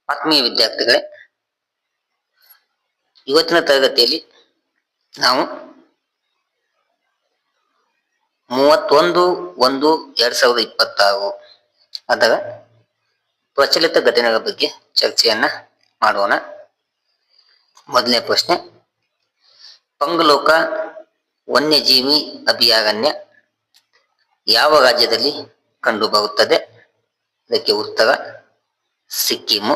ಆತ್ಮೀಯ ವಿದ್ಯಾರ್ಥಿಗಳೇ, ಇವತ್ತಿನ ತರಗತಿಯಲ್ಲಿ ನಾವು 31/1/2026 ಅದರ ಪ್ರಚಲಿತ ಘಟನೆಗಳ ಬಗ್ಗೆ ಚರ್ಚೆಯನ್ನ ಮಾಡೋಣ. ಮೊದಲನೇ ಪ್ರಶ್ನೆ, ಪಂಗಲೋಕ ವನ್ಯಜೀವಿ ಅಭಯಾರಣ್ಯ ಯಾವ ರಾಜ್ಯದಲ್ಲಿ ಕಂಡುಬರುತ್ತದೆ? ಇದಕ್ಕೆ ಉತ್ತರ ಸಿಕ್ಕಿಮು.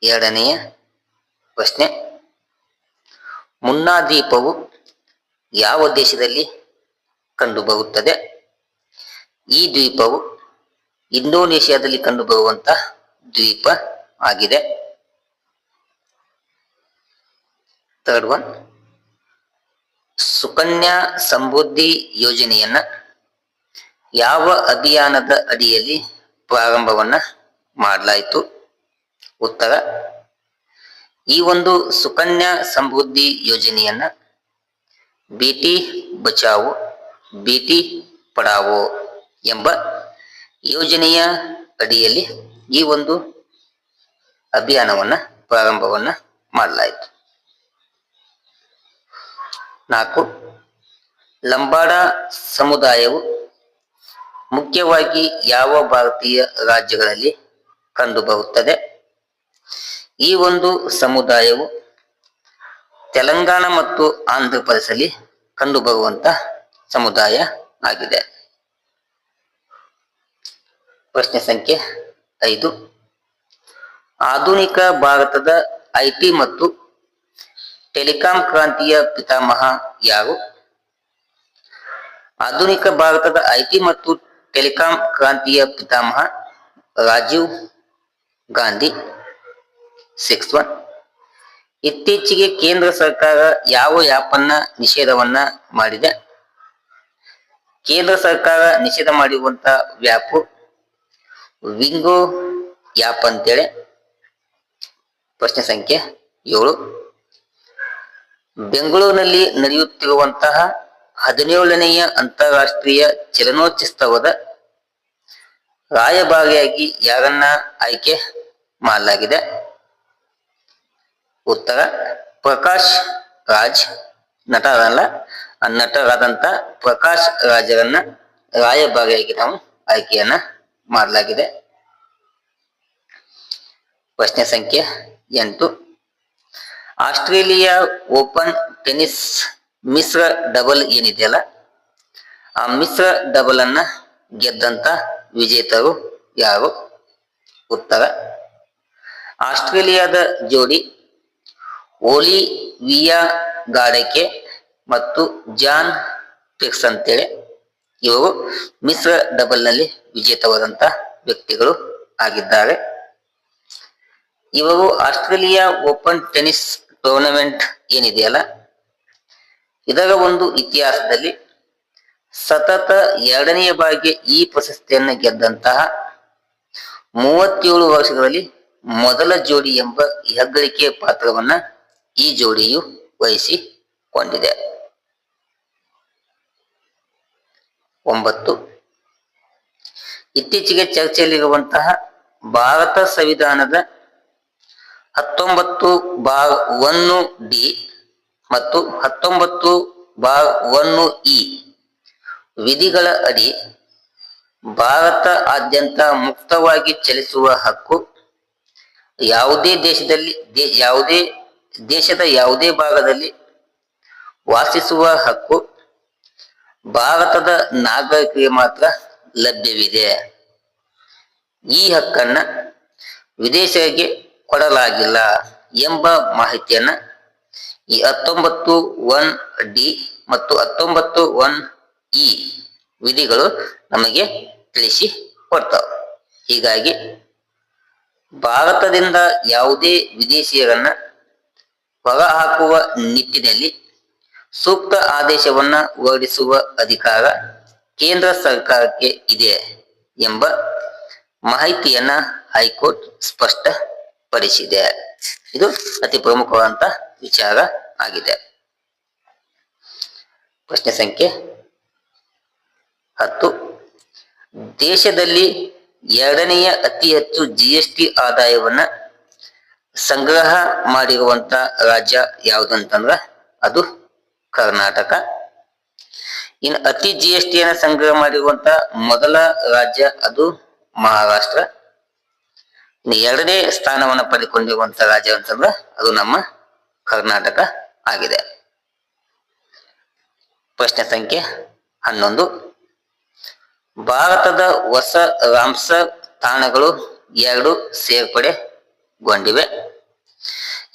ಎರಡನೆಯ ಪ್ರಶ್ನೆ, ಮುನ್ನಾ ದ್ವೀಪವು ಯಾವ ದೇಶದಲ್ಲಿ ಕಂಡುಬರುತ್ತದೆ? ಈ ದ್ವೀಪವು ಇಂಡೋನೇಷ್ಯಾದಲ್ಲಿ ಕಂಡುಬರುವಂತಹ ದ್ವೀಪ ಆಗಿದೆ. ಥರ್ಡ್ ಒನ್, ಸುಕನ್ಯಾ ಸಮೃದ್ಧಿ ಯೋಜನೆಯನ್ನ ಯಾವ ಅಭಿಯಾನದ ಅಡಿಯಲ್ಲಿ ಪ್ರಾರಂಭವನ್ನ ಮಾಡಲಾಯಿತು? ಉತ್ತರ, ಈ ಒಂದು ಸುಕನ್ಯಾ ಸಮೃದ್ಧಿ ಯೋಜನೆಯನ್ನ ಬೇಟಿ ಬಚಾವೋ ಬೇಟಿ ಪಢಾವೋ ಎಂಬ ಯೋಜನೆಯ ಅಡಿಯಲ್ಲಿ ಈ ಒಂದು ಅಭಿಯಾನವನ್ನ ಪ್ರಾರಂಭವನ್ನ ಮಾಡಲಾಯಿತು. 4, ಲಂಬಾಡ ಸಮುದಾಯವು ಮುಖ್ಯವಾಗಿ ಯಾವ ಭಾರತೀಯ ರಾಜ್ಯಗಳಲ್ಲಿ ಕಂಡುಬರುತ್ತದೆ? ಈ ಒಂದು ಸಮುದಾಯವು ತೆಲಂಗಾಣ ಮತ್ತು ಆಂಧ್ರ ಪ್ರದೇಶದಲ್ಲಿ ಕಂಡುಬರುವಂತಹ ಸಮುದಾಯ ಆಗಿದೆ. ಪ್ರಶ್ನೆ ಸಂಖ್ಯೆ 5, ಆಧುನಿಕ ಭಾರತದ ಐಟಿ ಮತ್ತು ಟೆಲಿಕಾಂ ಕ್ರಾಂತಿಯ ಪಿತಾಮಹ ಯಾರು? ಆಧುನಿಕ ಭಾರತದ ಐಟಿ ಮತ್ತು ಟೆಲಿಕಾಂ ಕ್ರಾಂತಿಯ ಪಿತಾಮಹ ರಾಜೀವ್ ಗಾಂಧಿ. 6 ಒನ್, ಇತ್ತೀಚೆಗೆ ಕೇಂದ್ರ ಸರ್ಕಾರ ಯಾವ ಆ್ಯಪ್ ಅನ್ನ ನಿಷೇಧವನ್ನ ಮಾಡಿದೆ? ಕೇಂದ್ರ ಸರ್ಕಾರ ನಿಷೇಧ ಮಾಡಿರುವಂತ ವ್ಯಾಪ್ ವಿಂಗೋ ಆ್ಯಪ್ ಅಂತೇಳಿ. ಪ್ರಶ್ನೆ ಸಂಖ್ಯೆ 7, ಬೆಂಗಳೂರಿನಲ್ಲಿ ನಡೆಯುತ್ತಿರುವಂತಹ 17ನೆಯ ಅಂತಾರಾಷ್ಟ್ರೀಯ ಚಲನಚಿತ್ರೋತ್ಸವದ ರಾಯಭಾರಿಯಾಗಿ ಯಾರನ್ನ ಆಯ್ಕೆ ಮಾಡಲಾಗಿದೆ? ಉತ್ತರ, ಪ್ರಕಾಶ್ ರಾಜ್. ನಟರಾದಂತ ಪ್ರಕಾಶ್ ರಾಜರನ್ನ ರಾಯಭಾರಿಯಾಗಿ ನಾವು ಆಯ್ಕೆಯನ್ನ ಮಾಡಲಾಗಿದೆ. ಪ್ರಶ್ನೆ ಸಂಖ್ಯೆ 8, ಆಸ್ಟ್ರೇಲಿಯಾ ಓಪನ್ ಟೆನ್ನಿಸ್ ಮಿಶ್ರ ಡಬಲ್ ಏನಿದೆಯಲ್ಲ, ಆ ಮಿಶ್ರ ಡಬಲ್ ಅನ್ನ ಗೆದ್ದಂತ ವಿಜೇತರು ಯಾರು? ಉತ್ತರ, ಆಸ್ಟ್ರೇಲಿಯಾದ ಜೋಡಿ ಒಲಿವಿಯಾ ಗಾಡೆಕೆ ಮತ್ತು ಜಾನ್ ಪಿರ್ಸ್ ಅಂತೇಳಿ ಇವರು ಮಿಶ್ರ ಡಬಲ್ ನಲ್ಲಿ ವಿಜೇತವಾದಂತ ವ್ಯಕ್ತಿಗಳು ಆಗಿದ್ದಾರೆ. ಇವರು ಆಸ್ಟ್ರೇಲಿಯಾ ಓಪನ್ ಟೆನ್ನಿಸ್ ಟೂರ್ನಮೆಂಟ್ ಏನಿದೆಯಲ್ಲ, ಇದರ ಒಂದು ಇತಿಹಾಸದಲ್ಲಿ ಸತತ 2ನೇ ಬಾರಿಗೆ ಈ ಪ್ರಶಸ್ತಿಯನ್ನು ಗೆದ್ದಂತಹ 37 ವರ್ಷಗಳಲ್ಲಿ ಮೊದಲ ಜೋಡಿ ಎಂಬ ಹೆಗ್ಗಳಿಕೆಯ ಪಾತ್ರವನ್ನ ಈ ಜೋಡಿಯು ವಹಿಸಿಕೊಂಡಿದೆ. 9, ಇತ್ತೀಚೆಗೆ ಚರ್ಚೆಯಲ್ಲಿರುವಂತಹ ಭಾರತ ಸಂವಿಧಾನದ 19(1)(d) ಮತ್ತು 19(1)(e) ವಿಧಿಗಳ ಅಡಿ ಭಾರತ ಆದ್ಯಂತ ಮುಕ್ತವಾಗಿ ಚಲಿಸುವ ಹಕ್ಕು, ಯಾವುದೇ ದೇಶದ ಯಾವುದೇ ಭಾಗದಲ್ಲಿ ವಾಸಿಸುವ ಹಕ್ಕು ಭಾರತದ ನಾಗರಿಕರಿಗೆ ಮಾತ್ರ ಲಭ್ಯವಿದೆ. ಈ ಹಕ್ಕನ್ನ ವಿದೇಶಿಗರಿಗೆ ಕೊಡಲಾಗಿಲ್ಲ ಎಂಬ ಮಾಹಿತಿಯನ್ನ ಈ 19(1)(d) ಮತ್ತು 19(1)(e) ವಿಧಿಗಳು ನಮಗೆ ತಿಳಿಸಿ ಕೊಡ್ತಾವೆ. ಹೀಗಾಗಿ ಭಾರತದಿಂದ ಯಾವುದೇ ವಿದೇಶಿಯರನ್ನ ಹೊರ ಹಾಕುವ ನಿಟ್ಟಿನಲ್ಲಿ ಸೂಕ್ತ ಆದೇಶವನ್ನ ಹೊರಡಿಸುವ ಅಧಿಕಾರ ಕೇಂದ್ರ ಸರ್ಕಾರಕ್ಕೆ ಇದೆ ಎಂಬ ಮಾಹಿತಿಯನ್ನ ಹೈಕೋರ್ಟ್ ಸ್ಪಷ್ಟಪಡಿಸಿದೆ. ಇದು ಅತಿ ಪ್ರಮುಖವಾದಂತ ವಿಚಾರ ಆಗಿದೆ. ಪ್ರಶ್ನೆ ಸಂಖ್ಯೆ 10, ದೇಶದಲ್ಲಿ ಎರಡನೆಯ ಅತಿ ಹೆಚ್ಚು GST ಆದಾಯವನ್ನ ಸಂಗ್ರಹ ಮಾಡಿರುವಂತ ರಾಜ್ಯ ಯಾವುದಂತಂದ್ರ ಅದು ಕರ್ನಾಟಕ. ಇನ್ನು ಅತಿ GST ಸಂಗ್ರಹ ಮಾಡಿರುವಂತ ಮೊದಲ ರಾಜ್ಯ ಅದು ಮಹಾರಾಷ್ಟ್ರ. ಎರಡನೇ ಸ್ಥಾನವನ್ನ ಪಡೆದುಕೊಂಡಿರುವಂತ ರಾಜ್ಯ ಅಂತಂದ್ರ ಅದು ನಮ್ಮ ಕರ್ನಾಟಕ ಆಗಿದೆ. ಪ್ರಶ್ನೆ ಸಂಖ್ಯೆ 11. ಭಾರತದ ಹೊಸ ರಾಮ್ಸರ್ ತಾಣಗಳು 2 ಸೇರ್ಪಡೆಗೊಂಡಿವೆ.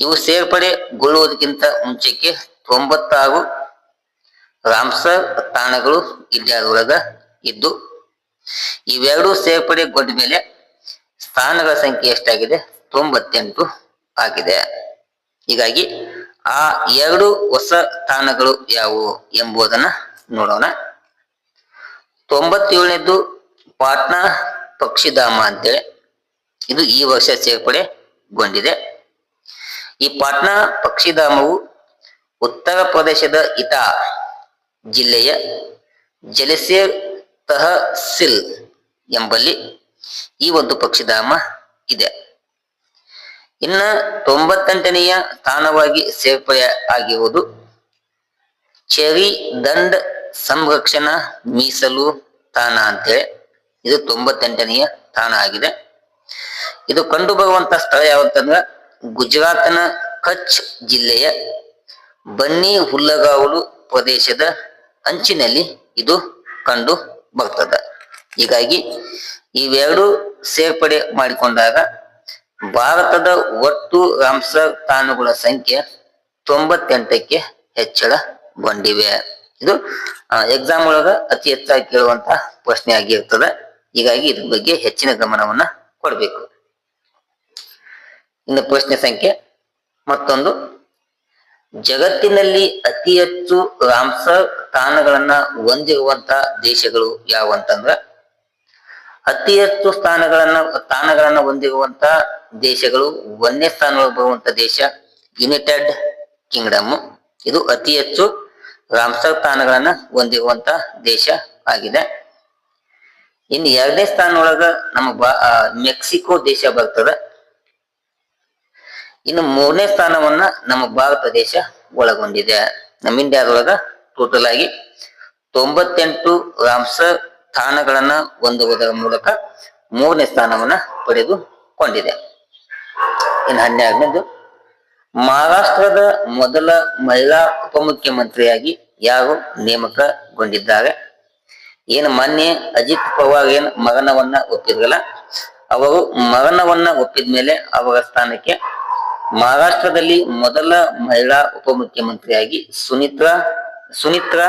ಇವು ಸೇರ್ಪಡೆಗೊಳ್ಳುವುದಕ್ಕಿಂತ ಮುಂಚೆಗೆ 96 ರಾಮ್ಸರ್ ತಾಣಗಳು ಇಂಡಿಯಾದೊಳಗ ಇದ್ದು, ಇವೆರಡು ಸೇರ್ಪಡೆಗೊಂಡ ಮೇಲೆ ಸ್ಥಾನಗಳ ಸಂಖ್ಯೆ ಎಷ್ಟಾಗಿದೆ? 98 ಆಗಿದೆ. ಹೀಗಾಗಿ ಆ 2 ಹೊಸ ತಾಣಗಳು ಯಾವುವು ಎಂಬುದನ್ನ ನೋಡೋಣ. 97ನೇದು ಪಾಟ್ನಾ ಪಕ್ಷಿಧಾಮ ಅಂತೇಳಿ, ಇದು ಈ ವರ್ಷ ಸೇರ್ಪಡೆಗೊಂಡಿದೆ. ಈ ಪಾಟ್ನಾ ಪಕ್ಷಿಧಾಮವು ಉತ್ತರ ಪ್ರದೇಶದ ಇಟಾ ಜಿಲ್ಲೆಯ ಜಲಸೇರ್ ತಹಸಿಲ್ ಎಂಬಲ್ಲಿ ಈ ಒಂದು ಪಕ್ಷಿಧಾಮ ಇದೆ. ಇನ್ನ 98ನೆಯ ತಾಣವಾಗಿ ಸೇರ್ಪಡೆ ಆಗಿರುವುದು ಚೆರಿ ದಂಡ್ ಸಂರಕ್ಷಣಾ ಮೀಸಲು ತಾಣ ಅಂತೇಳಿ, ಇದು 98ನೆಯ ತಾಣ ಆಗಿದೆ. ಇದು ಕಂಡು ಬರುವಂತ ಸ್ಥಳ ಯಾವಂತಂದ್ರ ಗುಜರಾತ್ನ ಕಚ್ ಜಿಲ್ಲೆಯ ಬನ್ನಿ ಹುಲ್ಲಗಾವಲು ಪ್ರದೇಶದ ಅಂಚಿನಲ್ಲಿ ಇದು ಕಂಡು ಬರ್ತದೆ. ಹೀಗಾಗಿ ಇವೆರಡು ಸೇರ್ಪಡೆ ಮಾಡಿಕೊಂಡಾಗ ಭಾರತದ ಒಟ್ಟು ರಾಮ್ಸರ್ ತಾಣಗಳ ಸಂಖ್ಯೆ 98ಕ್ಕೆ ಹೆಚ್ಚಳಗೊಂಡಿವೆ. ಇದು ಎಕ್ಸಾಮ್ ಒಳಗ ಅತಿ ಹೆಚ್ಚಾಗಿ ಕೇಳುವಂತ ಪ್ರಶ್ನೆ ಆಗಿರ್ತದೆ. ಹೀಗಾಗಿ ಇದ್ರ ಬಗ್ಗೆ ಹೆಚ್ಚಿನ ಗಮನವನ್ನ ಕೊಡಬೇಕು. ಇನ್ನು ಪ್ರಶ್ನೆ ಸಂಖ್ಯೆ ಮತ್ತೊಂದು, ಜಗತ್ತಿನಲ್ಲಿ ಅತಿ ಹೆಚ್ಚು ರಾಮ್ಸರ್ ತಾಣಗಳನ್ನ ಹೊಂದಿರುವಂತ ದೇಶಗಳು ಯಾವಂತಂದ್ರ, ಅತಿ ಹೆಚ್ಚು ತಾಣಗಳನ್ನ ಹೊಂದಿರುವಂತ ದೇಶಗಳು 1ನೇ ಸ್ಥಾನದಲ್ಲಿ ಬರುವಂತ ದೇಶ ಯುನೈಟೆಡ್ ಕಿಂಗ್ಡಮ್. ಇದು ಅತಿ ಹೆಚ್ಚು ರಾಮ್ಸರ್ ತಾಣಗಳನ್ನ ಹೊಂದಿರುವಂತ ದೇಶ ಆಗಿದೆ. ಇನ್ನು 2ನೇ ಸ್ಥಾನದೊಳಗ ನಮ್ಮ ಮೆಕ್ಸಿಕೋ ದೇಶ ಬರ್ತದೆ. ಇನ್ನು 3ನೇ ಸ್ಥಾನವನ್ನ ನಮ್ಮ ಭಾರತ ದೇಶ ಒಳಗೊಂಡಿದೆ. ನಮ್ಮ ಇಂಡಿಯಾದೊಳಗ ಟೋಟಲ್ ಆಗಿ 98 ರಾಮ್ಸರ್ ತಾಣಗಳನ್ನ ಹೊಂದುವುದರ ಮೂಲಕ 3ನೇ ಸ್ಥಾನವನ್ನ ಪಡೆದುಕೊಂಡಿದೆ. ಇನ್ನು 12ನೇದು, ಮಹಾರಾಷ್ಟ್ರದ ಮೊದಲ ಮಹಿಳಾ ಉಪಮುಖ್ಯಮಂತ್ರಿಯಾಗಿ ಯಾರು ನೇಮಕಗೊಂಡಿದ್ದಾರೆ? ಏನು ಮೊನ್ನೆ ಅಜಿತ್ ಪವಾರ್ ಏನ್ ಮರಣವನ್ನ ಒಪ್ಪಿದ್ರಲ್ಲ, ಅವರು ಮರಣವನ್ನ ಒಪ್ಪಿದ ಮೇಲೆ ಅವರ ಸ್ಥಾನಕ್ಕೆ ಮಹಾರಾಷ್ಟ್ರದಲ್ಲಿ ಮೊದಲ ಮಹಿಳಾ ಉಪಮುಖ್ಯಮಂತ್ರಿಯಾಗಿ ಸುನಿತ್ರಾ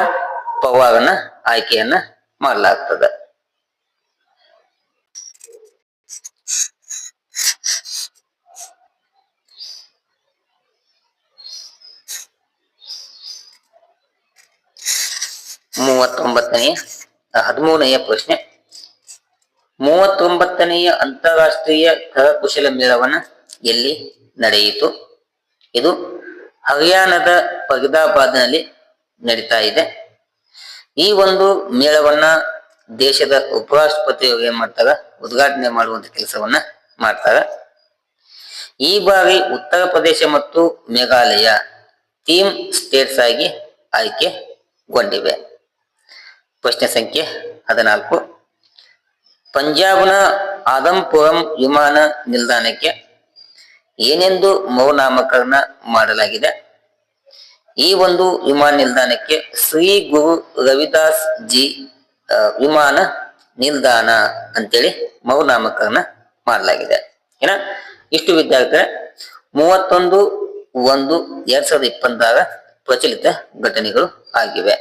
ಪವಾರ್ನ ಆಯ್ಕೆಯನ್ನ ಮಾಡಲಾಗ್ತದೆ. ಮೂವತ್ತೊಂಬತ್ತನೆಯ 13ನೆಯ ಪ್ರಶ್ನೆ, 39ನೆಯ ಅಂತಾರಾಷ್ಟ್ರೀಯ ಕರಕುಶಲ ಮೇಳವನ್ನ ಎಲ್ಲಿ ನಡೆಯಿತು? ಇದು ಹರಿಯಾಣದ ಫರೀದಾಬಾದ್ನಲ್ಲಿ ನಡೀತಾ ಇದೆ. ಈ ಒಂದು ಮೇಳವನ್ನ ದೇಶದ ಉಪರಾಷ್ಟ್ರಪತಿಯವರು ಏನ್ ಮಾಡ್ತಾರ? ಉದ್ಘಾಟನೆ ಮಾಡುವಂತ ಕೆಲಸವನ್ನ ಮಾಡ್ತಾರ. ಈ ಬಾರಿ ಉತ್ತರ ಪ್ರದೇಶ ಮತ್ತು ಮೇಘಾಲಯ ಥೀಮ್ ಸ್ಟೇಟ್ಸ್ ಆಗಿ ಆಯ್ಕೆಗೊಂಡಿವೆ. ಪ್ರಶ್ನೆ ಸಂಖ್ಯೆ 14, ಪಂಜಾಬ್ನ ಆದಂಪುರಂ ವಿಮಾನ ನಿಲ್ದಾಣಕ್ಕೆ ಏನೆಂದು ಮರುನಾಮಕರಣ ಮಾಡಲಾಗಿದೆ? ಈ ಒಂದು ವಿಮಾನ ನಿಲ್ದಾಣಕ್ಕೆ ಶ್ರೀ ಗುರು ರವಿದಾಸ್ ಜಿ ವಿಮಾನ ನಿಲ್ದಾಣ ಅಂತೇಳಿ ಮರುನಾಮಕರಣ ಮಾಡಲಾಗಿದೆ. ಏನ ಇಷ್ಟು ವಿದ್ಯಾರ್ಥಿಗಳೇ 31/1/2026 ಪ್ರಚಲಿತ ಘಟನೆಗಳು ಆಗಿವೆ.